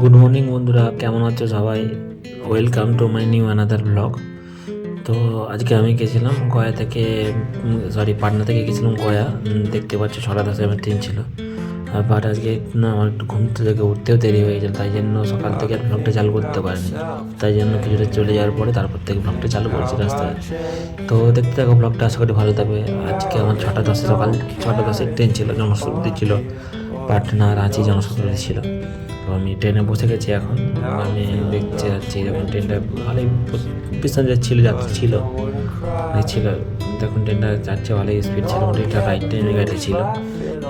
Good morning বন্ধুরা, কেমন আছো সবাই? Welcome to my new another blog. তো আজকে আমি গেছিলাম গয়া থেকে, পাটনা থেকে গেছিলাম গয়া। দেখতে পাচ্ছি 6:10 আমার ট্রেন ছিল। বাট আজকে না আমার একটু ঘুম থেকে উঠতেও দেরি হয়ে গেছিল, তাই জন্য সকাল থেকে আর ব্লগটা চালু করতে পারিনি। তাই জন্য কিছুটা চলে যাওয়ার পরে তারপর থেকে ব্লগটা চালু করেছি রাস্তায়। তো দেখতে থাকো ব্লগটা, আশা করি ভালো থাকবে। আজকে আমার 6:10 সকাল 6:10 ট্রেন ছিল, জনশতাব্দী ছিল, পাটনা রাঁচি জনশতাব্দী ছিল। তো আমি ট্রেনে বসে গেছি এখন। আমি দেখতে যাচ্ছি যখন ট্রেনটা ভালোই প্যাসেঞ্জার ছিল, যাত্রী ছিল ছিল। দেখুন ট্রেনটা যাচ্ছে, ভালোই স্পিড ছিল, ট্রেনটা রাইট ট্রেনের গাড়িটা ছিল।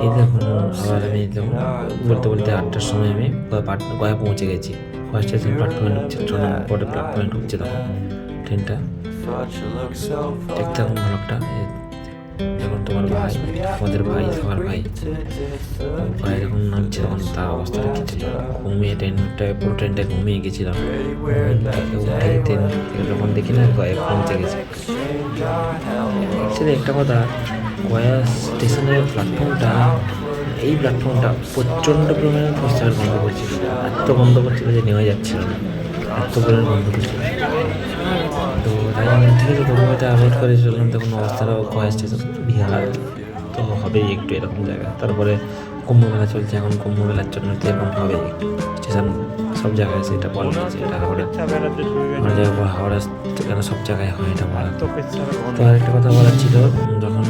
এই দেখুন আবার আমি যখন বলতে বলতে 8টার সময় আমি গয়া পৌঁছে গেছি। ফার্স্ট স্টেশন প্ল্যাটফর্মে ঢুকছে, 6 নম্বর পরে প্ল্যাটফর্মে ঢুকছে তখন ট্রেনটা। দেখতে থাকুন ব্লগটা। যখন তোমার ভাই, আমাদের ভাই, সবার ভাই যখন নামছে তখন তার অবস্থাটা কী ছিল, ঘুমিয়ে পুরো ট্রেনটা ঘুমিয়ে গেছিলাম। উঠে ট্রেন থেকে যখন দেখি না গয়া পৌঁছে গেছে। অ্যাকচুয়ালি একটা কথা, গয়া স্টেশনের প্ল্যাটফর্মটা, এই প্ল্যাটফর্মটা প্রচণ্ড পরিমাণে প্রস্তাবের গন্ধ করছিল, এত গন্ধ করছিল যে নেওয়া যাচ্ছিল না, এত পরিমাণে গন্ধ করছিল। তো তাই আমি ঠিক আছে তবু এটা অ্যাভয়েড করে চললাম। তখন অবস্থাটাও গয়া স্টেশন বিহার তো হবেই একটু এরকম জায়গা। তারপরে কুম্ভ মেলা চলছে এখন, কুম্ভ মেলার জন্য তো এরকম হবে একটু স্টেশন সব জায়গায়, সেটা বলা হয়েছে। এটা হাওড়া জায়গায়, হাওড়া কেন সব জায়গায় হয় এটা বলা। তো আরেকটা কথা বলার ছিল, যখন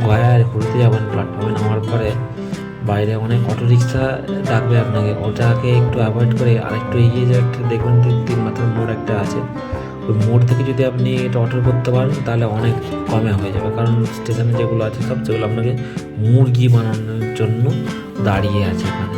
গয়ায় ঘুরতে যাবেন প্ল্যাটফর্মে নামার পরে বাইরে অনেক অটো রিক্সা ডাকবে আপনাকে, ওটাকে একটু অ্যাভয়েড করে আরেকটু এগিয়ে যে একটা দেখবেন 3 মাথার মোড় একটা আছে, ওই মোড় থেকে যদি আপনি এটা অটো করতে পারেন তাহলে অনেক কমে হয়ে যাবে। কারণ স্টেশনে যেগুলো আছে সব, সেগুলো আপনাকে মুরগি বানানোর জন্য দাঁড়িয়ে আছে এখানে।